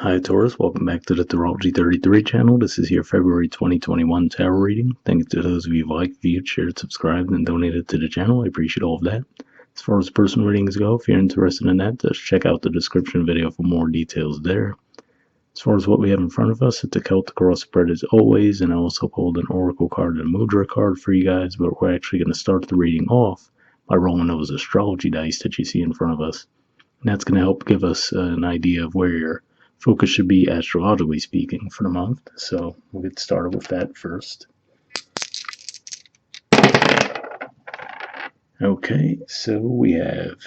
Hi Taurus, welcome back to the Astrology 33 channel. This is your February 2021 tarot reading. Thank you to those of you who liked, viewed, shared, subscribed, and donated to the channel. I appreciate all of that. As far as personal readings go, if you're interested in that, just check out the description video for more details there. As far as what we have in front of us, it's a Celtic cross spread as always, and I also pulled an Oracle card and a Mudra card for you guys, but we're actually going to start the reading off by rolling those astrology dice that you see in front of us. And that's going to help give us an idea of where your focus should be astrologically speaking for the month. So we'll get started with that first. Okay, so we have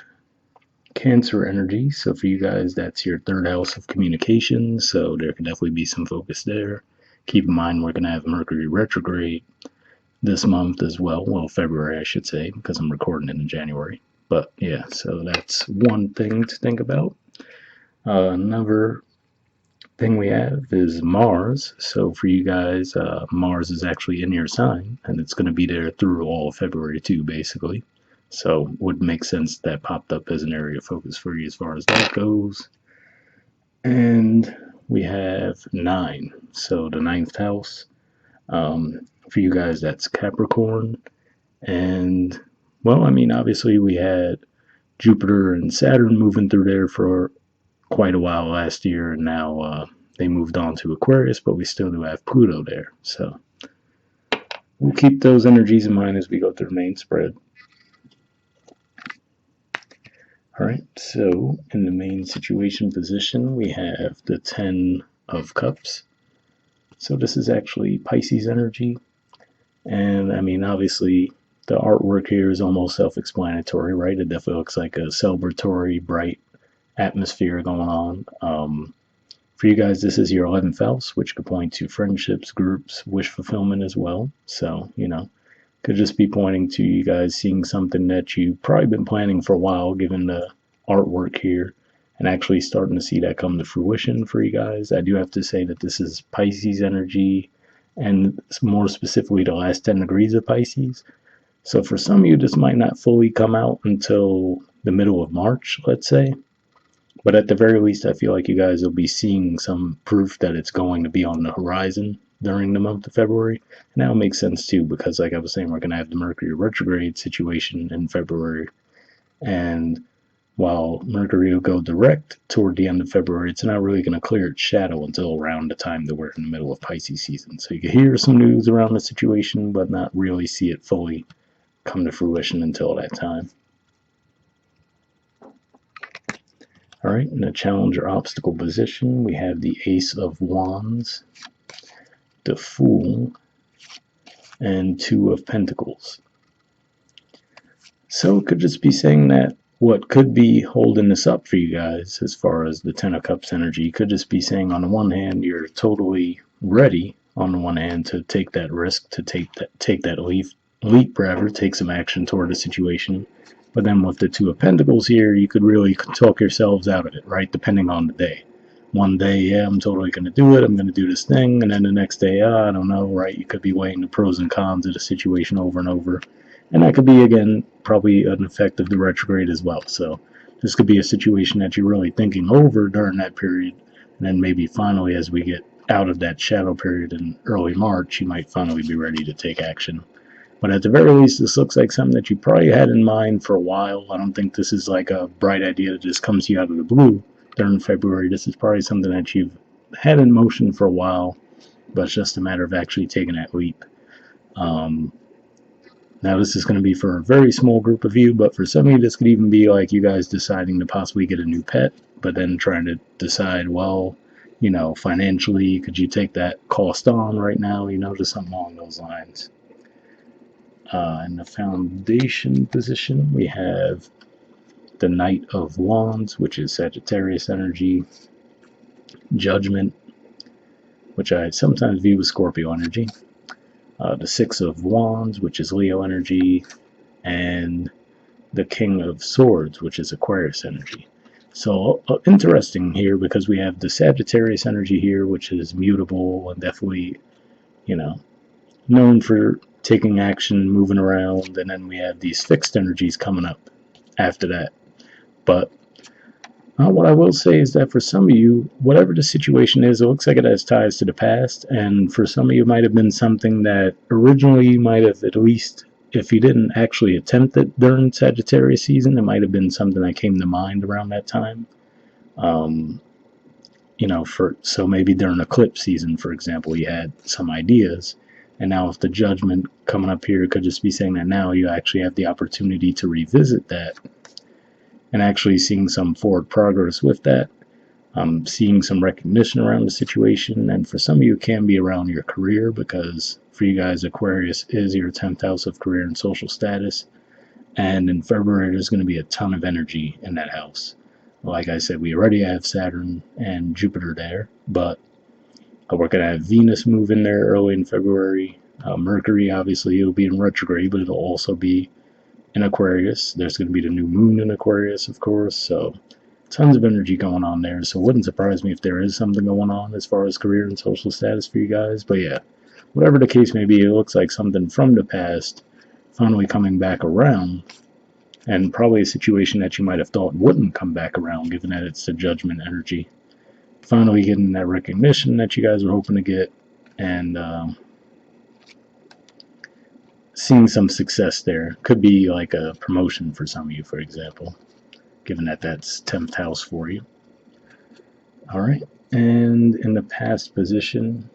Cancer energy. So for you guys, that's your third house of communication. So there can definitely be some focus there. Keep in mind we're going to have Mercury retrograde this month as well. Well, February, I should say, because I'm recording it in January. But yeah, so that's one thing to think about. Another thing we have is Mars. So for you guys, Mars is actually in your sign, and it's going to be there through all of February too, basically. So would make sense that popped up as an area of focus for you as far as that goes. And we have 9. So the 9th house. For you guys, that's Capricorn. And well, I mean, obviously we had Jupiter and Saturn moving through there for quite a while last year, and now they moved on to Aquarius, but we still do have Pluto there. So we'll keep those energies in mind as we go through the main spread. Alright, so in the main situation position, we have the 10 of Cups. So this is actually Pisces energy. And I mean, obviously, the artwork here is almost self-explanatory, right? It definitely looks like a celebratory, bright atmosphere going on. For you guys, this is your 11th house, which could point to friendships, groups, wish fulfillment as well. So, you know, could just be pointing to you guys seeing something that you've probably been planning for a while, given the artwork here, and actually starting to see that come to fruition for you guys. I do have to say that this is Pisces energy, and more specifically the last 10 degrees of Pisces. So for some of you, this might not fully come out until the middle of March, let's say. But at the very least, I feel like you guys will be seeing some proof that it's going to be on the horizon during the month of February. And that'll make sense too, because like I was saying, we're going to have the Mercury retrograde situation in February. And while Mercury will go direct toward the end of February, it's not really going to clear its shadow until around the time that we're in the middle of Pisces season. So you can hear some news around the situation, but not really see it fully come to fruition until that time. All right, in the challenge or obstacle position, we have the Ace of Wands, the Fool, and 2 of Pentacles. So it could just be saying that what could be holding this up for you guys as far as the 10 of Cups energy could just be saying, on the one hand, you're totally ready on the one hand to take that risk, to take that leap rather, take some action toward the situation. But then with the 2 of Pentacles here, you could really talk yourselves out of it, right? Depending on the day. One day, yeah, I'm totally going to do it. I'm going to do this thing. And then the next day, I don't know, right? You could be weighing the pros and cons of the situation over and over. And that could be, again, probably an effect of the retrograde as well. So this could be a situation that you're really thinking over during that period. And then maybe finally, as we get out of that shadow period in early March, you might finally be ready to take action. But at the very least, this looks like something that you probably had in mind for a while. I don't think this is like a bright idea that just comes to you out of the blue during February. This is probably something that you've had in motion for a while, but it's just a matter of actually taking that leap. Now, this is going to be for a very small group of you, but for some of you, this could even be like you guys deciding to possibly get a new pet, but then trying to decide, well, you know, financially, could you take that cost on right now? You know, just something along those lines. In the foundation position, we have the Knight of Wands, which is Sagittarius energy, Judgment, which I sometimes view as Scorpio energy, the 6 of Wands, which is Leo energy, and the King of Swords, which is Aquarius energy. So interesting here, because we have the Sagittarius energy here, which is mutable and definitely, you know, known for taking action, moving around, and then we have these fixed energies coming up after that. But What I will say is that for some of you, whatever the situation is, it looks like it has ties to the past. And for some of you, it might have been something that originally you might have, at least if you didn't actually attempt it during Sagittarius season, it might have been something that came to mind around that time. Um, so maybe during eclipse season, for example, you had some ideas. And now, if the judgment coming up here could just be saying that now you actually have the opportunity to revisit that and actually seeing some forward progress with that. Seeing some recognition around the situation, and for some of you, it can be around your career because for you guys, Aquarius is your 10th house of career and social status. And in February, there's going to be a ton of energy in that house. Like I said, we already have Saturn and Jupiter there, but we're going to have Venus move in there early in February. Mercury, obviously, it'll be in retrograde, but it'll also be in Aquarius. There's going to be the new moon in Aquarius, of course, so tons of energy going on there. So it wouldn't surprise me if there is something going on as far as career and social status for you guys. But yeah, whatever the case may be, it looks like something from the past finally coming back around, and probably a situation that you might have thought wouldn't come back around, given that it's the judgment energy. Finally getting that recognition that you guys were hoping to get, and seeing some success there. Could be like a promotion for some of you, for example, given that that's 10th house for you. All right, and in the past position,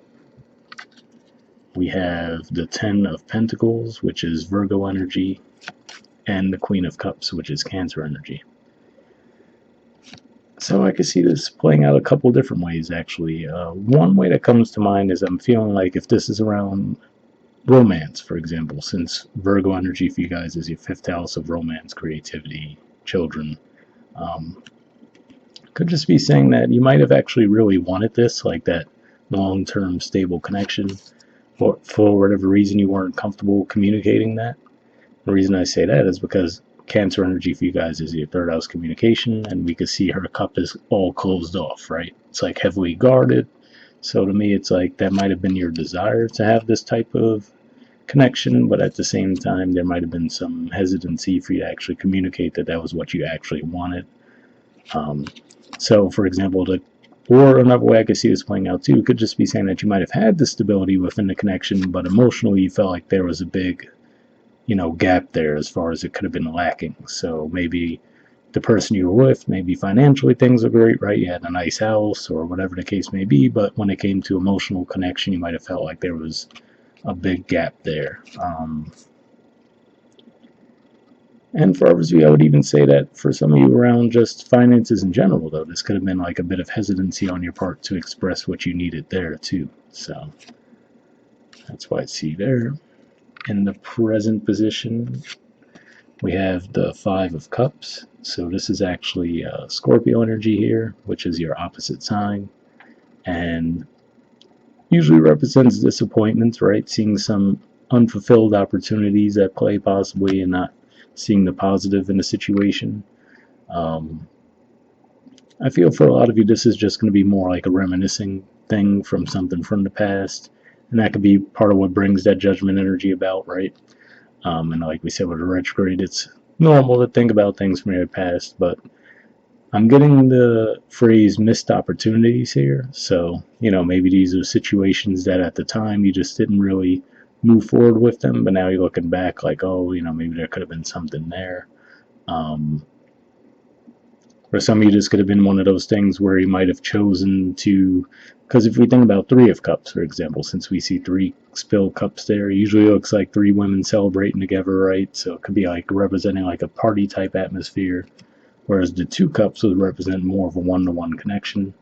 we have the 10 of Pentacles, which is Virgo energy, and the Queen of Cups, which is Cancer energy. So I could see this playing out a couple different ways, actually. One way that comes to mind is I'm feeling like if this is around romance, for example, since Virgo energy for you guys is your 5th house of romance, creativity, children, could just be saying that you might have actually really wanted this, like that long-term stable connection, but for whatever reason you weren't comfortable communicating that. The reason I say that is because Cancer energy for you guys is your 3rd house communication, and we could see her cup is all closed off, right? It's like heavily guarded. So to me, it's like that might have been your desire to have this type of connection, but at the same time, there might have been some hesitancy for you to actually communicate that that was what you actually wanted. So, for example, or another way I could see this playing out too could just be saying that you might have had the stability within the connection, but emotionally you felt like there was a big, gap there as far as it could have been lacking. So maybe the person you were with, maybe financially things were great, right? You had a nice house or whatever the case may be, but when it came to emotional connection, you might have felt like there was a big gap there. And for others of you, I would even say that for some of you around just finances in general, though, this could have been like a bit of hesitancy on your part to express what you needed there, too. So that's why I see there. In the present position, we have the 5 of Cups. So this is actually Scorpio energy here, which is your opposite sign. And usually represents disappointments, right? Seeing some unfulfilled opportunities at play possibly and not seeing the positive in the situation. I feel for a lot of you, this is just going to be more like a reminiscing thing from something from the past. And that could be part of what brings that judgment energy about, right? And like we said with the retrograde, it's normal to think about things from your past, but I'm getting the phrase missed opportunities here. So, maybe these are situations that at the time you just didn't really move forward with them, but now you're looking back like, oh, maybe there could have been something there. Or some of you, this could have been one of those things where you might have chosen to, because if we think about 3 of Cups, for example, since we see 3 spilled cups there, it usually looks like 3 women celebrating together, right? So it could be like representing like a party type atmosphere, whereas the 2 cups would represent more of a one-to-one connection.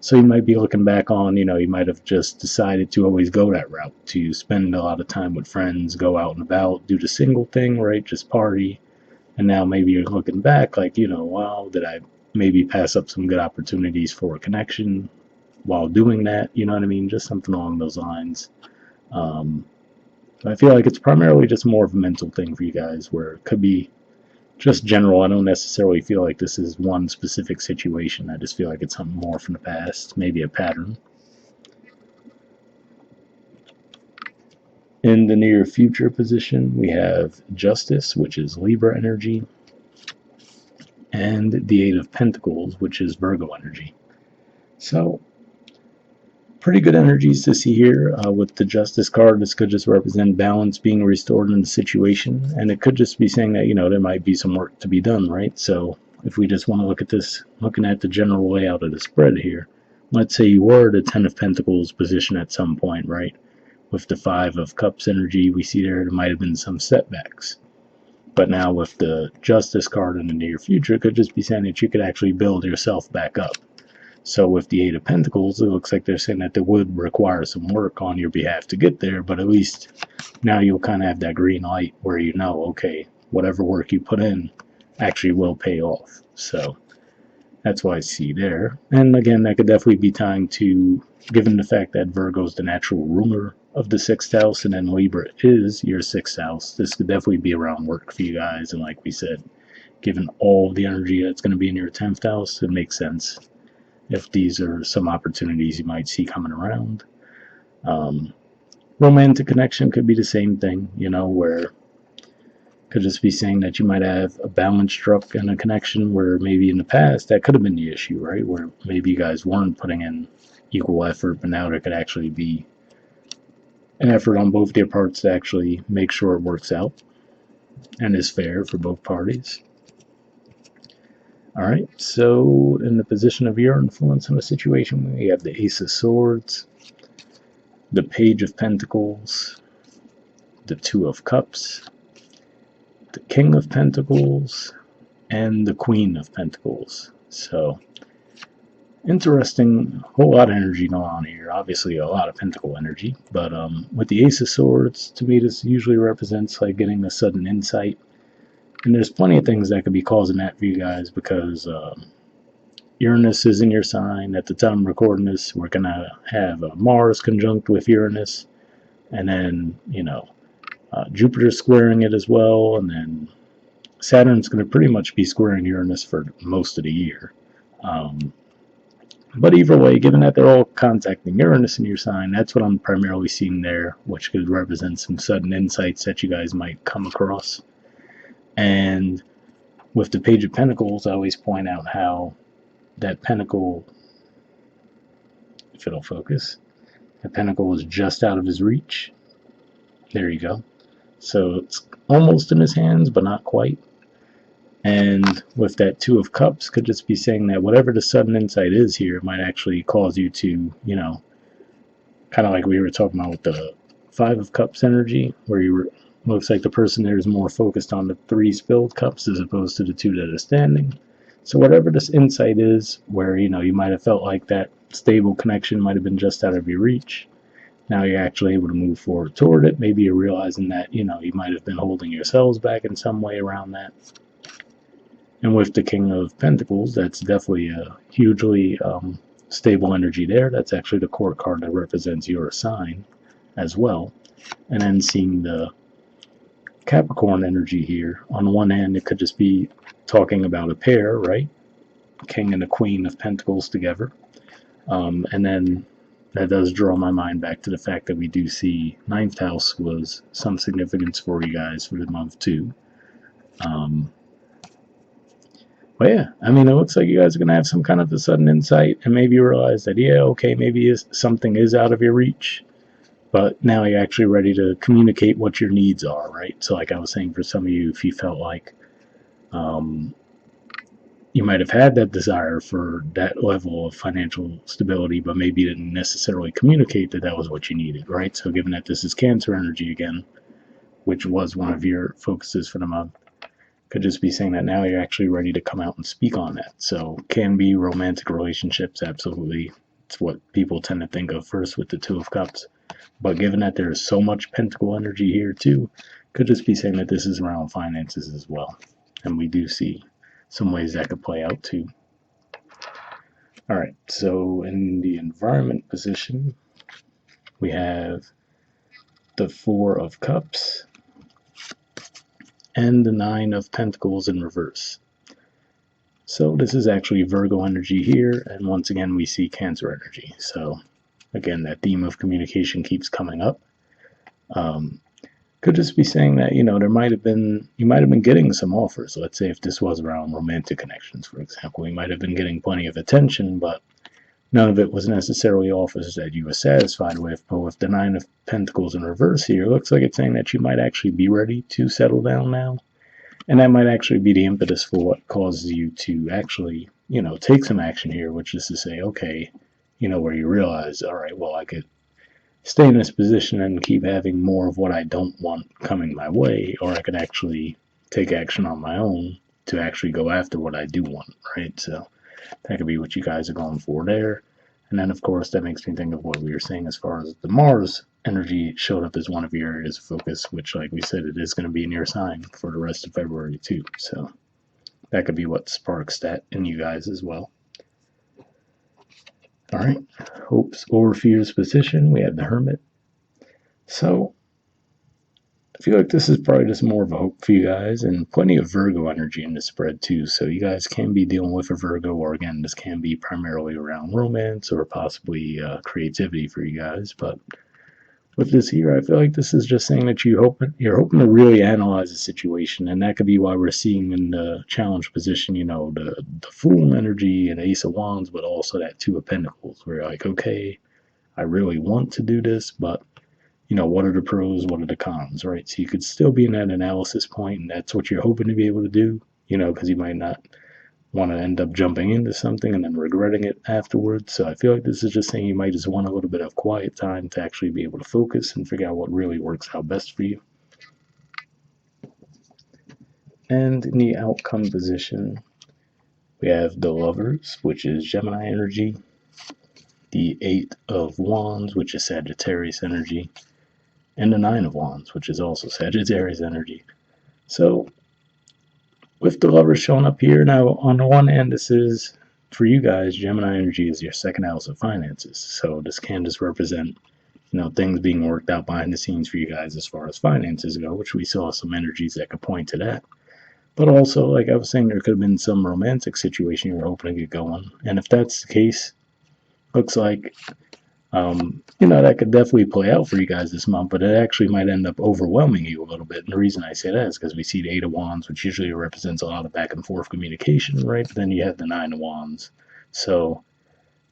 So you might be looking back on, you might have just decided to always go that route, to spend a lot of time with friends, go out and about, do the single thing, right? Just party. And now maybe you're looking back like, wow, did I maybe pass up some good opportunities for a connection while doing that? You know what I mean? Just something along those lines. I feel like it's primarily just more of a mental thing for you guys, where it could be just general. I don't necessarily feel like this is one specific situation. I just feel like it's something more from the past, maybe a pattern. In the near future position, we have Justice, which is Libra energy. and the Eight of Pentacles, which is Virgo energy. So, pretty good energies to see here. With the Justice card, this could just represent balance being restored in the situation, and it could just be saying that, there might be some work to be done, right? So, if we just want to look at this, looking at the general layout of the spread here, let's say you were at a Ten of Pentacles position at some point, right? With the Five of Cups energy, we see there might have been some setbacks. But now with the Justice card in the near future, it could just be saying that you could actually build yourself back up. So with the Eight of Pentacles, it looks like they're saying that they would require some work on your behalf to get there, but at least now you'll kind of have that green light where okay, whatever work you put in actually will pay off. So that's what I see there. And again, that could definitely be tying to, given the fact that Virgo is the natural ruler of the 6th house, and then Libra is your 6th house, this could definitely be around work for you guys. And like we said, given all the energy that's going to be in your 10th house, it makes sense if these are some opportunities you might see coming around. Romantic connection could be the same thing, where could just be saying that you might have a balance struck in a connection where maybe in the past that could have been the issue, right? Where maybe you guys weren't putting in equal effort, but now there could actually be an effort on both their parts to actually make sure it works out and is fair for both parties. All right, so in the position of your influence in the situation, we have the Ace of Swords, the Page of Pentacles, the Two of Cups, the King of Pentacles, and the Queen of Pentacles. So, interesting, whole lot of energy going on here. Obviously, a lot of Pentacle energy, but with the Ace of Swords, to me, this usually represents like getting a sudden insight. And there's plenty of things that could be causing that for you guys because Uranus is in your sign. At the time of recording this, we're going to have Mars conjunct with Uranus, and then, Jupiter squaring it as well, and then Saturn's going to pretty much be squaring Uranus for most of the year. But either way, given that they're all contacting Uranus in your sign, that's what I'm primarily seeing there, which could represent some sudden insights that you guys might come across. And with the Page of Pentacles, I always point out how that pentacle, if it'll focus, the pentacle is just out of his reach. There you go. So it's almost in his hands, but not quite. And with that Two of Cups, could just be saying that whatever the sudden insight is here, it might actually cause you to, kind of like we were talking about with the Five of Cups energy, where looks like the person there is more focused on the 3 spilled cups as opposed to the 2 that are standing. So whatever this insight is, where, you might have felt like that stable connection might have been just out of your reach, now you're actually able to move forward toward it. Maybe you're realizing that, you might have been holding yourselves back in some way around that. And with the King of Pentacles, that's definitely a hugely stable energy there. That's actually the court card that represents your sign as well. And then seeing the Capricorn energy here, on one hand, it could just be talking about a pair, right? King and the Queen of Pentacles together. And then that does draw my mind back to the fact that we do see 9th house was some significance for you guys for the month too. But yeah, it looks like you guys are going to have some kind of a sudden insight and maybe you realize that, maybe something is out of your reach, but now you're actually ready to communicate what your needs are, right? So like I was saying, for some of you, if you felt like you might have had that desire for that level of financial stability, but maybe didn't necessarily communicate that that was what you needed, right? So given that this is Cancer energy again, which was one of your focuses for the month, could just be saying that now you're actually ready to come out and speak on that. So can be romantic relationships, absolutely. It's what people tend to think of first with the Two of Cups. But given that there's so much pentacle energy here too, could just be saying that this is around finances as well. And we do see some ways that could play out too. All right, so in the environment position, we have the Four of Cups and the Nine of Pentacles in reverse. So this is actually Virgo energy here, and once again we see Cancer energy. So again, that theme of communication keeps coming up. Could just be saying that, you might have been getting some offers. Let's say if this was around romantic connections, for example, you might have been getting plenty of attention, but none of it was necessarily offers that you were satisfied with. But with the Nine of Pentacles in reverse here, it looks like it's saying that you might actually be ready to settle down now. And that might actually be the impetus for what causes you to actually, take some action here, which is to say, okay, where you realize, all right, well, I could stay in this position and keep having more of what I don't want coming my way, or I could actually take action on my own to actually go after what I do want, right? So that could be what you guys are going for there. And then, of course, that makes me think of what we were saying as far as the Mars energy showed up as one of your areas of focus, which, like we said, it is going to be in your sign for the rest of February, too. So that could be what sparks that in you guys as well. All right, hopes or fears position. We have the Hermit. So I feel like this is probably just more of a hope for you guys, and plenty of Virgo energy in the spread too. So you guys can be dealing with a Virgo, or again, this can be primarily around romance or possibly creativity for you guys. But with this here, I feel like this is just saying that you're hoping to really analyze the situation, and that could be why we're seeing in the challenge position, the Fool energy and Ace of Wands, but also that Two of Pentacles, where you're like, okay, I really want to do this, but what are the pros, what are the cons, right? So you could still be in that analysis point, and that's what you're hoping to be able to do, because you might not want to end up jumping into something and then regretting it afterwards. So I feel like this is just saying you might just want a little bit of quiet time to actually be able to focus and figure out what really works out best for you. And in the outcome position, we have the Lovers, which is Gemini energy, the Eight of Wands, which is Sagittarius energy, and the Nine of Wands, which is also Sagittarius energy. So with the Lovers showing up here, now on the one hand, this is, for you guys, Gemini energy is your second house of finances. So this can just represent, things being worked out behind the scenes for you guys as far as finances go, which we saw some energies that could point to that. But also, like I was saying, there could have been some romantic situation you were hoping to get going. And if that's the case, looks like that could definitely play out for you guys this month, but it actually might end up overwhelming you a little bit. And the reason I say that is because we see the Eight of Wands, which usually represents a lot of back and forth communication, right? But then you have the Nine of Wands. So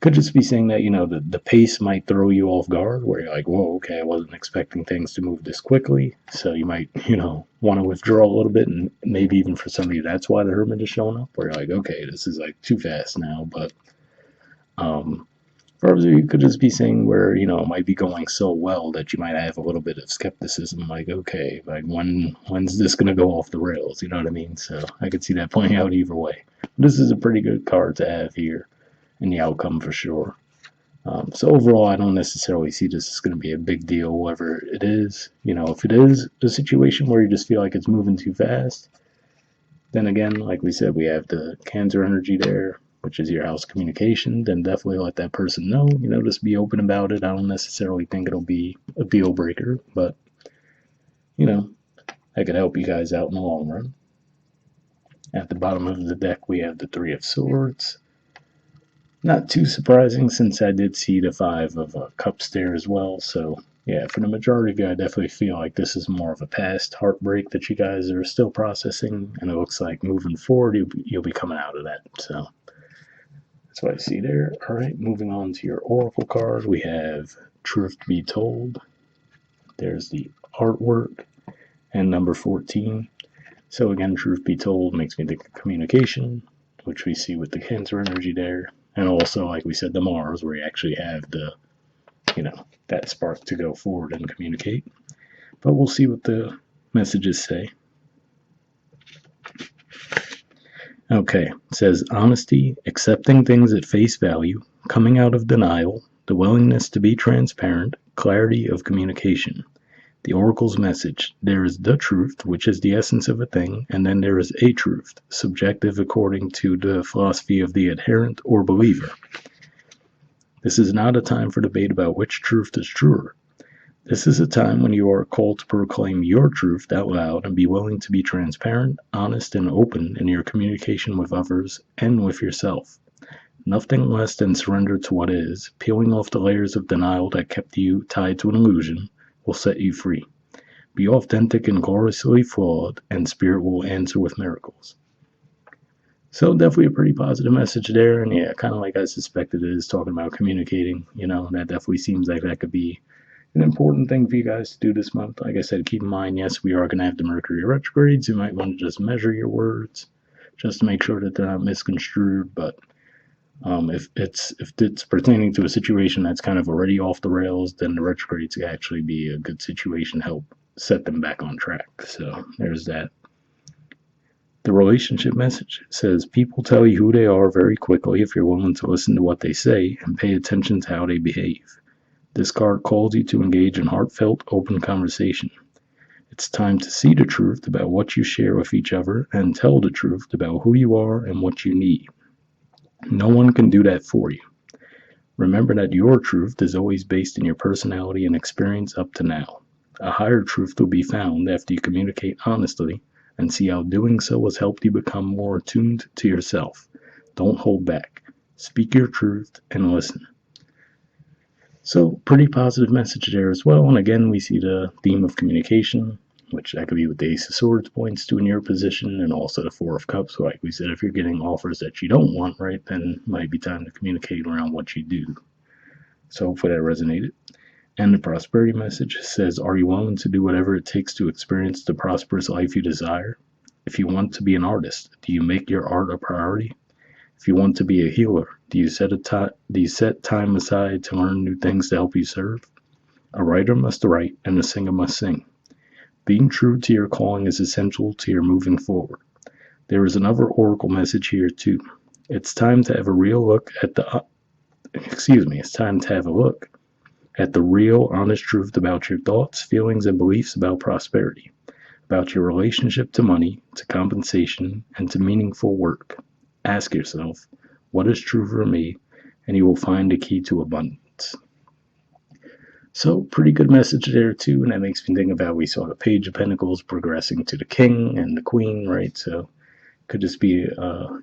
could just be saying that, the pace might throw you off guard, where you're like, whoa, okay, I wasn't expecting things to move this quickly. So you might, want to withdraw a little bit, and maybe even for some of you, that's why the Hermit is showing up, where you're like, okay, this is like too fast now. But for others, you could just be saying where, it might be going so well that you might have a little bit of skepticism, like, okay, like when's this going to go off the rails? You know what I mean? So I could see that playing out either way. This is a pretty good card to have here in the outcome for sure. So overall, I don't necessarily see this as going to be a big deal, whatever it is. If it is a situation where you just feel like it's moving too fast, then again, like we said, we have the Cancer energy there, which is your house communication. Then definitely let that person know, just be open about it. I don't necessarily think it'll be a deal breaker, but, that could help you guys out in the long run. At the bottom of the deck, we have the Three of Swords. Not too surprising, since I did see the Five of Cups there as well. So yeah, for the majority of you, I definitely feel like this is more of a past heartbreak that you guys are still processing, and it looks like moving forward, you'll be coming out of that. So that's what I see there. All right, moving on to your Oracle card, we have Truth Be Told. There's the artwork, and number 14. So again, Truth Be Told makes me think of communication, which we see with the Cancer energy there. And also, like we said, the Mars, where you actually have the, that spark to go forward and communicate. But we'll see what the messages say. Okay, it says honesty, accepting things at face value, coming out of denial, the willingness to be transparent, clarity of communication. The Oracle's message: there is the truth, which is the essence of a thing, and then there is a truth, subjective according to the philosophy of the adherent or believer. This is not a time for debate about which truth is truer. This is a time when you are called to proclaim your truth out loud and be willing to be transparent, honest, and open in your communication with others and with yourself. Nothing less than surrender to what is, peeling off the layers of denial that kept you tied to an illusion, will set you free. Be authentic and gloriously flawed, and spirit will answer with miracles. So definitely a pretty positive message there, and yeah, kind of like I suspected it is, talking about communicating. That definitely seems like that could be an important thing for you guys to do this month. Like I said, keep in mind, yes, we are going to have the Mercury retrogrades. You might want to just measure your words, just to make sure that they're not misconstrued. But if it's pertaining to a situation that's kind of already off the rails, then the retrogrades could actually be a good situation to help set them back on track. So there's that. The relationship message says people tell you who they are very quickly if you're willing to listen to what they say and pay attention to how they behave. This card calls you to engage in heartfelt, open conversation. It's time to see the truth about what you share with each other and tell the truth about who you are and what you need. No one can do that for you. Remember that your truth is always based in your personality and experience up to now. A higher truth will be found after you communicate honestly and see how doing so has helped you become more attuned to yourself. Don't hold back. Speak your truth and listen. So, pretty positive message there as well. And again, we see the theme of communication, which that could be with the Ace of Swords points to in your position, and also the Four of Cups. So like we said, if you're getting offers that you don't want, right, then it might be time to communicate around what you do. So hopefully that resonated. And the prosperity message says, are you willing to do whatever it takes to experience the prosperous life you desire? If you want to be an artist, do you make your art a priority? If you want to be a healer, do you set time aside to learn new things to help you serve? A writer must write, and a singer must sing. Being true to your calling is essential to your moving forward. There is another oracle message here too. It's time to have a look at the real, honest truth about your thoughts, feelings, and beliefs about prosperity, about your relationship to money, to compensation, and to meaningful work. Ask yourself, what is true for me? And you will find the key to abundance. So, pretty good message there too, and that makes me think about, we saw the Page of Pentacles progressing to the King and the Queen, right? So, could just be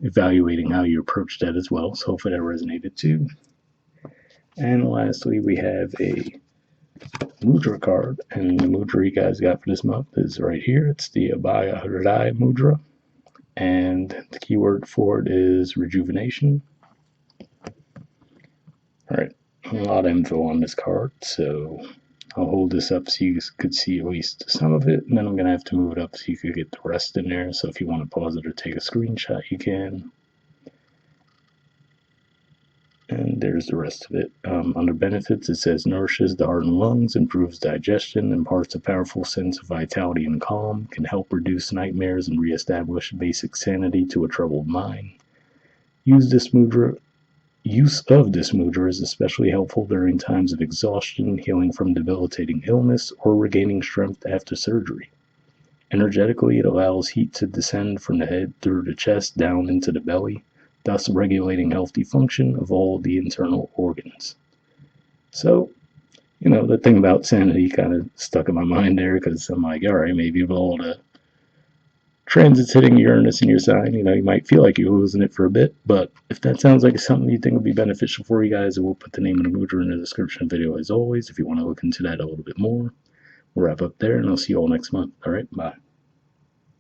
evaluating how you approach that as well. So, hopefully that resonated too. And lastly, we have a Mudra card, and the Mudra you guys got for this month is right here. It's the Abhaya Hrdaya Mudra, and the keyword for it is rejuvenation. All right, a lot of info on this card, so I'll hold this up so you could see at least some of it, and then I'm going to have to move it up so you could get the rest in there. So if you want to pause it or take a screenshot, you can. And there's the rest of it. Under benefits, it says nourishes the heart and lungs, improves digestion, imparts a powerful sense of vitality and calm, can help reduce nightmares and reestablish basic sanity to a troubled mind. Use of this mudra is especially helpful during times of exhaustion, healing from debilitating illness, or regaining strength after surgery. Energetically, it allows heat to descend from the head through the chest down into the belly, thus regulating healthy function of all the internal organs. So, the thing about sanity kind of stuck in my mind there, because I'm like, all right, maybe with all the transits hitting Uranus in your sign, you might feel like you're losing it for a bit, but if that sounds like something you think would be beneficial for you guys, we'll put the name of the Mudra in the description video as always if you want to look into that a little bit more. We'll wrap up there, and I'll see you all next month. All right, bye.